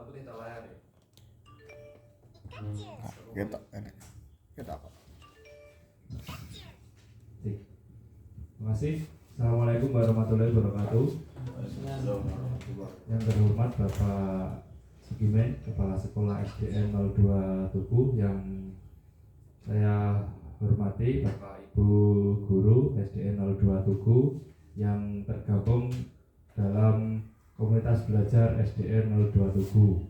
Kita ini kita apa? Terima kasih. Assalamualaikum warahmatullahi wabarakatuh. Yang terhormat Bapak Sugimen, Kepala Sekolah SDN 02 Tugu, yang saya hormati Bapak Ibu Guru SDN 02 Tugu yang tergabung dalam komunitas belajar SDN 02 Tugu.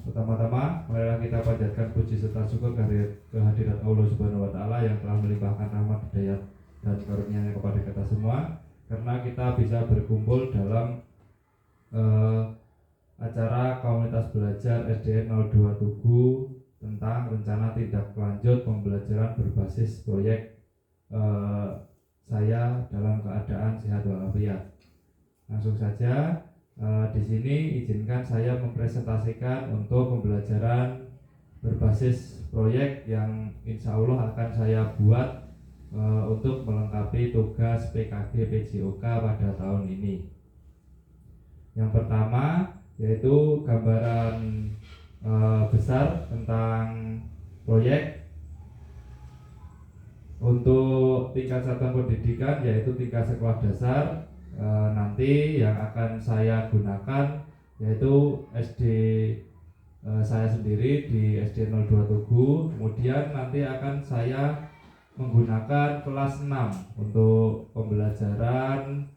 Pertama-tama, marilah kita panjatkan puji serta syukur kehadirat Allah Subhanahu wa Ta'ala yang telah melimpahkan rahmat, hidayah dan karunia-Nya kepada kita semua, karena kita bisa berkumpul dalam acara komunitas belajar SDN 02 Tugu tentang rencana tindak lanjut pembelajaran berbasis proyek saya dalam keadaan sehat walafiat. Langsung saja, di sini izinkan saya mempresentasikan untuk pembelajaran berbasis proyek yang insya Allah akan saya buat untuk melengkapi tugas PKG PJOK pada tahun ini. Yang pertama yaitu gambaran besar tentang proyek untuk tingkat satuan pendidikan, yaitu tingkat sekolah dasar. Nanti yang akan saya gunakan yaitu SD saya sendiri di SD 02 Tugu. Kemudian nanti akan saya menggunakan kelas 6 untuk pembelajaran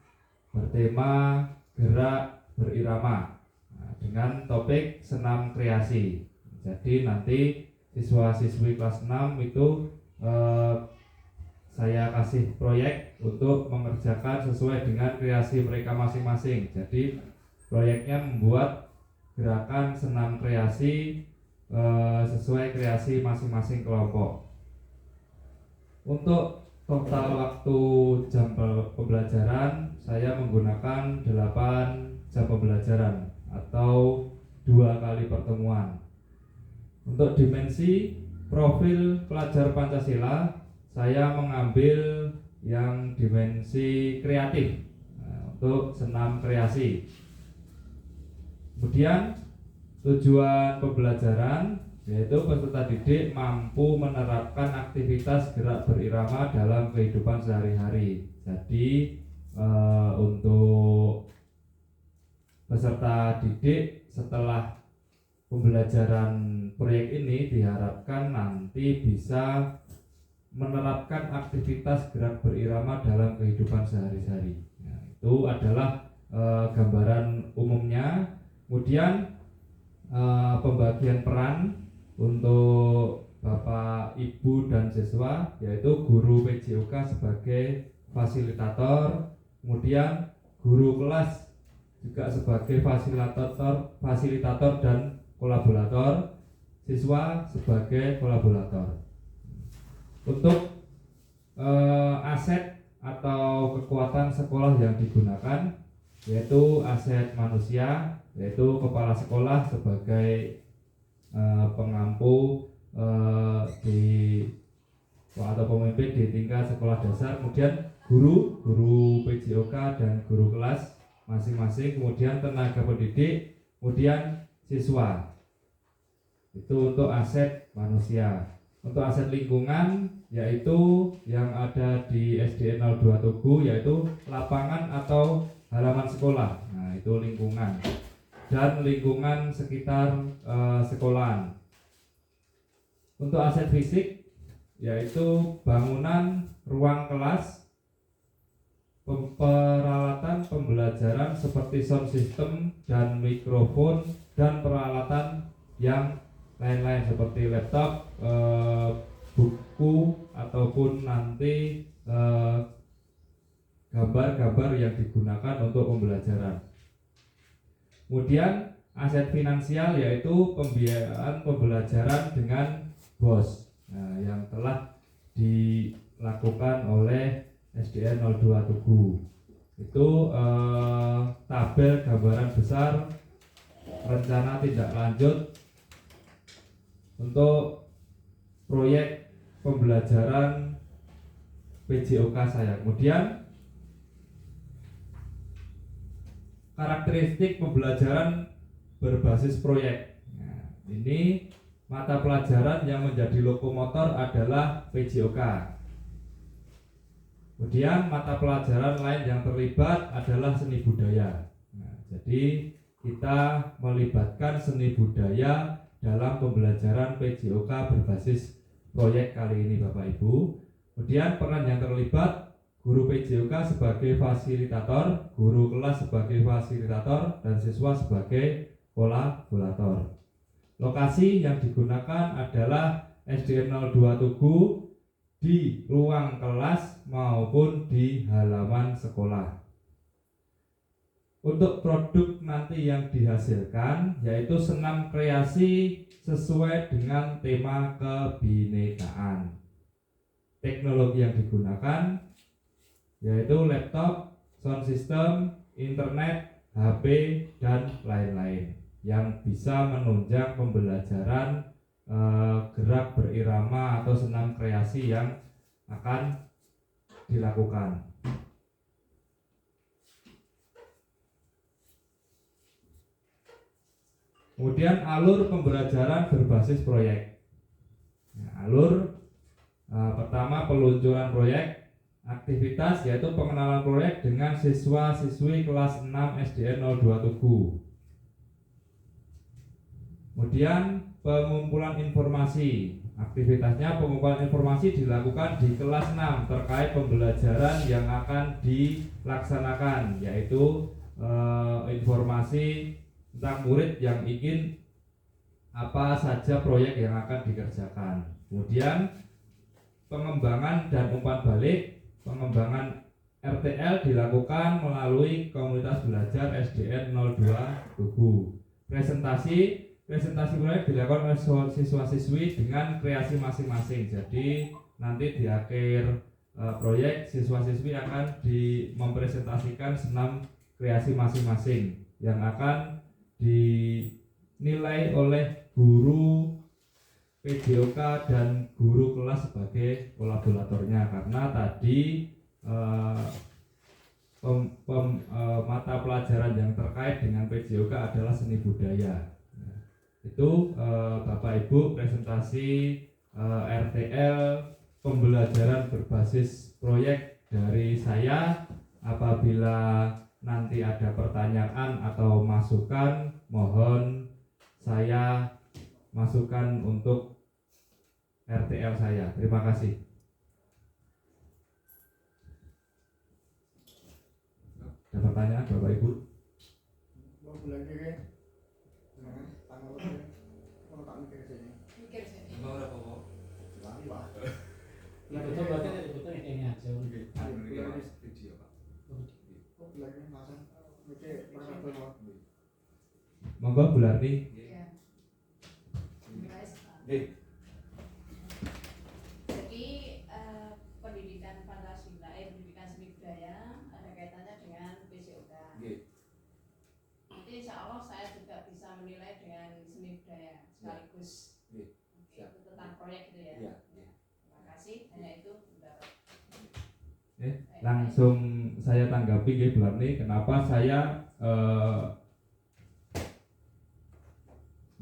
bertema gerak berirama dengan topik senam kreasi. Jadi nanti siswa-siswi kelas 6 itu saya kasih proyek untuk mengerjakan sesuai dengan kreasi mereka masing-masing. Jadi proyeknya membuat gerakan senam kreasi sesuai kreasi masing-masing kelompok. Untuk total waktu jam pembelajaran saya menggunakan 8 jam pembelajaran atau 2 kali pertemuan. Untuk dimensi profil pelajar Pancasila, saya mengambil yang dimensi kreatif untuk senam kreasi. Kemudian tujuan pembelajaran yaitu peserta didik mampu menerapkan aktivitas gerak berirama dalam kehidupan sehari-hari. Jadi untuk peserta didik setelah pembelajaran proyek ini diharapkan nanti bisa menerapkan aktivitas gerak berirama dalam kehidupan sehari-hari. Nah, itu adalah gambaran umumnya. Kemudian pembagian peran untuk Bapak, Ibu, dan siswa, yaitu guru PJOK sebagai fasilitator, kemudian guru kelas juga sebagai fasilitator dan kolaborator, siswa sebagai kolaborator. Untuk aset atau kekuatan sekolah yang digunakan yaitu aset manusia, yaitu kepala sekolah sebagai pengampu atau pemimpin di tingkat sekolah dasar, kemudian guru PJOK dan guru kelas masing-masing, kemudian tenaga pendidik, kemudian siswa. Itu untuk aset manusia. Untuk aset lingkungan yaitu yang ada di SDN 02 Tugu, yaitu lapangan atau halaman sekolah. Nah, itu lingkungan. Dan lingkungan sekitar sekolahan. Untuk aset fisik yaitu bangunan, ruang kelas, peralatan pembelajaran seperti sound system dan mikrofon, dan peralatan yang lain-lain seperti laptop, buku, ataupun nanti gambar-gambar yang digunakan untuk pembelajaran. Kemudian aset finansial yaitu pembiayaan pembelajaran dengan BOS, yang telah dilakukan oleh SDN 02 Tugu. Itu tabel gambaran besar rencana tindak lanjut untuk proyek pembelajaran PJOK saya. Kemudian karakteristik pembelajaran berbasis proyek. Nah, ini mata pelajaran yang menjadi lokomotor adalah PJOK. Kemudian mata pelajaran lain yang terlibat adalah seni budaya. Nah, jadi kita melibatkan seni budaya dalam pembelajaran PJOK berbasis proyek kali ini Bapak Ibu. Kemudian peran yang terlibat, guru PJOK sebagai fasilitator, guru kelas sebagai fasilitator, dan siswa sebagai kolaborator. Lokasi yang digunakan adalah SDN 02 Tugu di ruang kelas maupun di halaman sekolah. Untuk produk nanti yang dihasilkan yaitu senam kreasi sesuai dengan tema kebinekaan. Teknologi yang digunakan yaitu laptop, sound system, internet, HP, dan lain-lain yang bisa menunjang pembelajaran gerak berirama atau senam kreasi yang akan dilakukan. Kemudian alur pembelajaran berbasis proyek. Nah, alur pertama peluncuran proyek, aktivitas yaitu pengenalan proyek dengan siswa-siswi kelas 6 SDN 02 Tugu. Kemudian pengumpulan informasi. Aktivitasnya pengumpulan informasi dilakukan di kelas 6 terkait pembelajaran yang akan dilaksanakan, yaitu informasi tentang murid yang ingin apa saja proyek yang akan dikerjakan. Kemudian pengembangan dan umpan balik. Pengembangan RTL dilakukan melalui komunitas belajar SDN 02 Tugu. Presentasi proyek dilakukan oleh siswa-siswi dengan kreasi masing-masing. Jadi nanti di akhir proyek siswa-siswi akan mempresentasikan senam kreasi masing-masing yang akan dinilai oleh guru PJOK dan guru kelas sebagai kolaboratornya, karena tadi mata pelajaran yang terkait dengan PJOK adalah seni budaya. Itu Bapak Ibu presentasi RTL pembelajaran berbasis proyek dari saya. Apabila nanti ada pertanyaan atau masukan, mohon saya masukkan untuk RTL saya. Terima kasih. Ada pertanyaan Bapak Ibu? Monggo Bu Larti. Jadi pendidikan Pancasila, pendidikan seni budaya ada kaitannya dengan PJOK. Nanti insya Allah saya juga bisa menilai dengan seni budaya sekaligus. Itu tentang proyek itu ya. Terima kasih. Hanya itu. Langsung saya tanggapi Bu Larti, kenapa saya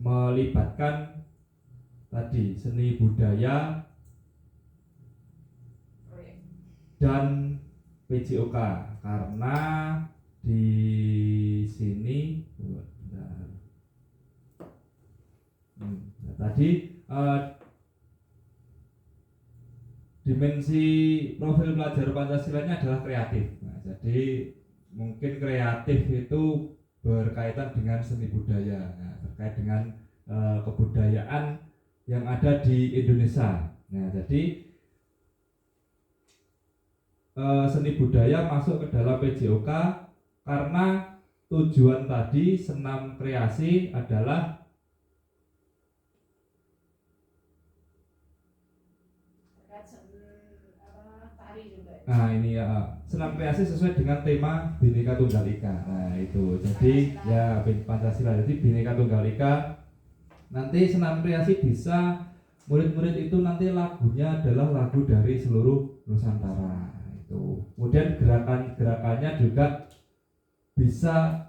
melibatkan tadi seni budaya dan PJOK, karena di sini tadi dimensi profil pelajar Pancasilanya adalah kreatif. Nah, jadi mungkin kreatif itu berkaitan dengan seni budaya, terkait dengan kebudayaan yang ada di Indonesia. Nah, jadi seni budaya masuk ke dalam PJOK karena tujuan tadi senam kreasi adalah senam kreasi sesuai dengan tema Bhinneka Tunggal Ika. Nah, itu. Jadi ya Pancasila. Jadi Bhinneka Tunggal Ika. Nanti senam kreasi bisa murid-murid itu nanti lagunya adalah lagu dari seluruh Nusantara. Itu. Kemudian gerakannya juga bisa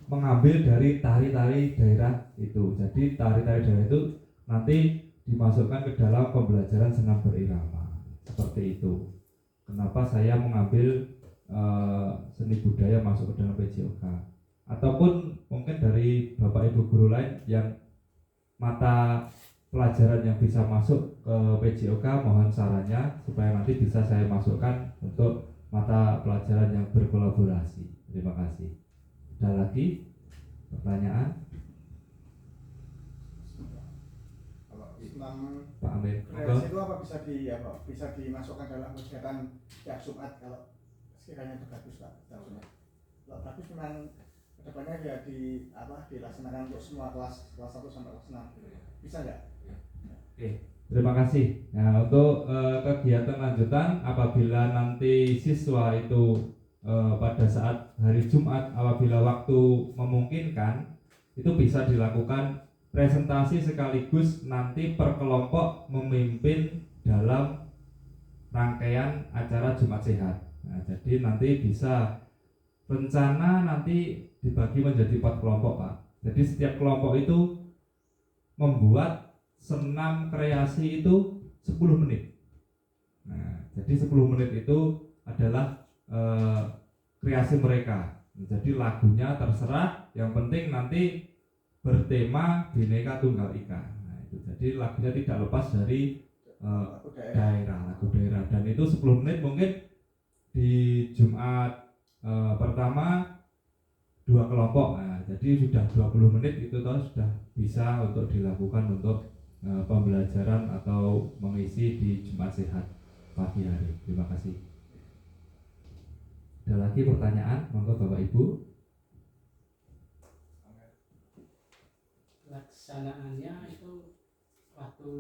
mengambil dari tari-tari daerah itu. Jadi tari-tari daerah itu nanti dimasukkan ke dalam pembelajaran senam berirama. Seperti itu. Kenapa saya mengambil seni budaya masuk ke dalam PJOK? Ataupun mungkin dari Bapak Ibu guru lain yang mata pelajaran yang bisa masuk ke PJOK, mohon sarannya supaya nanti bisa saya masukkan untuk mata pelajaran yang berkolaborasi. Terima kasih. Ada lagi pertanyaan? Kalau senam Pak Amin. kreasi itu bisa dimasukkan dalam kegiatan tiap Jumat kalau sekiranya itu bagus Pak. Kalau bagus memang kedepannya ya dilaksanakan untuk semua kelas 1 sampai kelas 6. Bisa nggak? Oke, terima kasih. Nah, untuk kegiatan lanjutan apabila nanti siswa itu pada saat hari Jumat apabila waktu memungkinkan itu bisa dilakukan presentasi sekaligus nanti per kelompok memimpin dalam rangkaian acara Jumat Sehat. Nah, jadi nanti bisa rencana nanti dibagi menjadi 4 kelompok Pak. Jadi setiap kelompok itu membuat senam kreasi itu 10 menit. Nah, jadi 10 menit itu adalah kreasi mereka. Jadi lagunya terserah, yang penting nanti bertema Bhinneka Tunggal Ika. Nah, itu jadi lagunya tidak lepas dari lagu daerah, dan itu 10 menit mungkin di Jumat pertama 2 kelompok. Nah, jadi sudah 20 menit itu sudah bisa untuk dilakukan untuk pembelajaran atau mengisi di Jumat Sehat pagi hari. Terima kasih. Ada lagi pertanyaan? Monggo Bapak Ibu. Pelaksanaannya itu waktu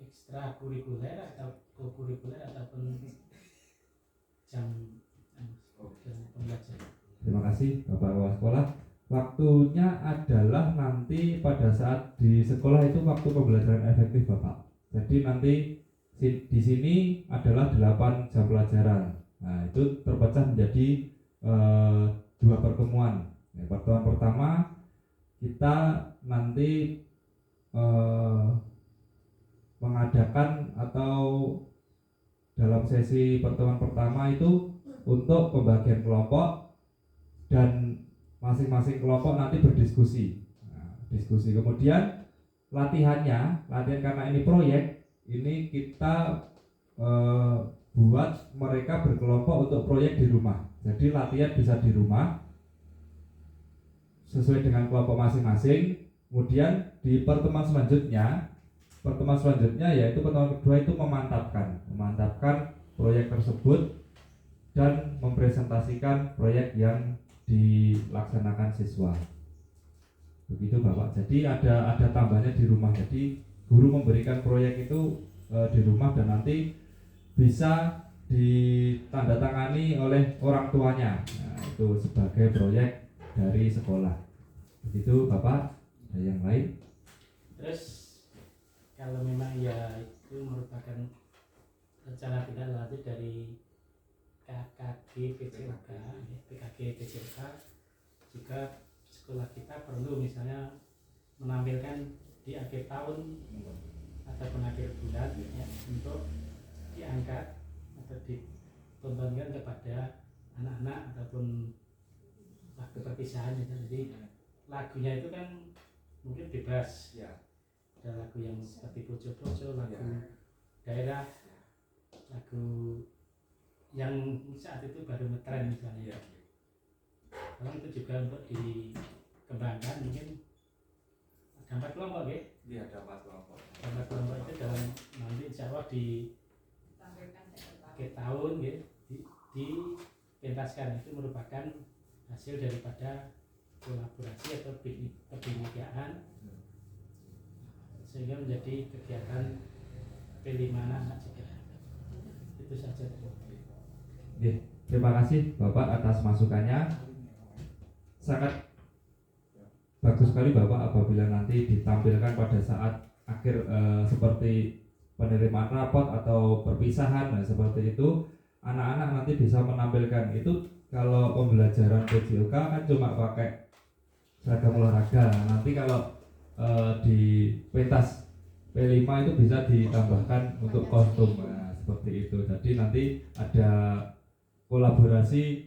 ekstrakurikuler atau kokurikuler ataupun jam pembelajaran. Terima kasih Bapak Kepala Sekolah. Waktunya adalah nanti pada saat di sekolah itu waktu pembelajaran efektif Bapak. Jadi nanti di sini adalah 8 jam pelajaran. Nah, itu terpecah menjadi 2 pertemuan. Pertemuan pertama kita nanti mengadakan atau dalam sesi pertemuan pertama itu untuk pembagian kelompok dan masing-masing kelompok nanti berdiskusi. Nah, diskusi kemudian latihan karena ini proyek, ini kita buat mereka berkelompok untuk proyek di rumah. Jadi latihan bisa di rumah sesuai dengan kelompok masing-masing. Kemudian di pertemuan selanjutnya yaitu pertemuan kedua itu memantapkan proyek tersebut dan mempresentasikan proyek yang dilaksanakan siswa. Begitu Bapak. Jadi ada tambahnya di rumah. Jadi guru memberikan proyek itu di rumah dan nanti bisa ditandatangani oleh orang tuanya. Nah, itu sebagai proyek dari sekolah. Begitu Bapak. Ada yang lain? Terus kalau memang ya itu merupakan rencana tindak lanjut dari PKG PJOK, jika sekolah kita perlu misalnya menampilkan di akhir tahun ataupun akhir bulan ya, untuk diangkat atau ditontonkan kepada anak-anak ataupun waktu perpisahan. Jadi lagunya itu kan mungkin bebas ya, ada lagu yang seperti pojo-pojo, lagu daerah, lagu yang saat itu baru ngetren misalnya. Kalau itu juga untuk dikembangkan mungkin ada 4 kelompok ya? Iya, ada 4 kelompok. 4 kelompok itu dalam nanti insya Allah di akhir tahun ya, dipentaskan. Itu merupakan hasil daripada kolaborasi atau kebinekaan sehingga menjadi kegiatan P5 anak juga. Itu saja. Terima kasih Bapak atas masukannya. Sangat bagus sekali Bapak apabila nanti ditampilkan pada saat akhir seperti penerimaan rapot atau perpisahan. Nah, seperti itu anak-anak nanti bisa menampilkan itu kalau pembelajaran PJOK kan cuma pakai seragam olahraga. Nanti kalau di pentas P5 itu bisa ditambahkan untuk kostum, nah, seperti itu. Jadi nanti ada kolaborasi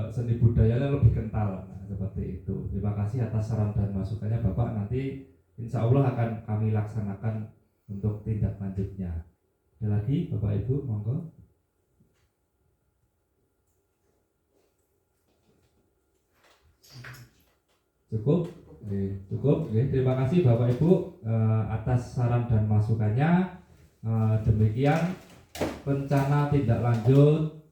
seni budayanya lebih kental, nah, seperti itu. Terima kasih atas saran dan masukannya Bapak. Nanti insya Allah akan kami laksanakan untuk tindak lanjutnya. Ada lagi Bapak Ibu, monggo. Cukup? Cukup. Terima kasih Bapak Ibu atas saran dan masukannya. Demikian rencana tindak lanjut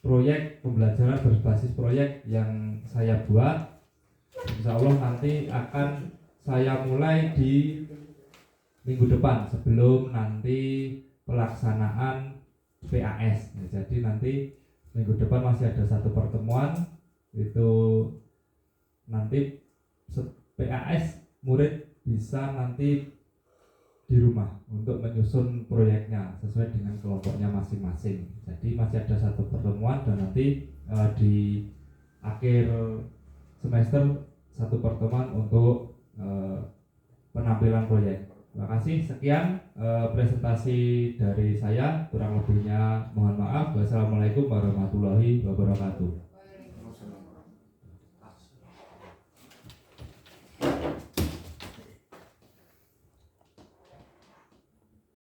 proyek pembelajaran berbasis proyek yang saya buat. Insya Allah nanti akan saya mulai di minggu depan sebelum nanti pelaksanaan PAS. Jadi nanti minggu depan masih ada satu pertemuan, itu nanti PAS murid bisa nanti di rumah untuk menyusun proyeknya sesuai dengan kelompoknya masing-masing. Jadi masih ada satu pertemuan dan nanti di akhir semester satu pertemuan untuk penampilan proyek. Terima kasih. Sekian presentasi dari saya. Kurang lebihnya mohon maaf. Wassalamualaikum warahmatullahi wabarakatuh.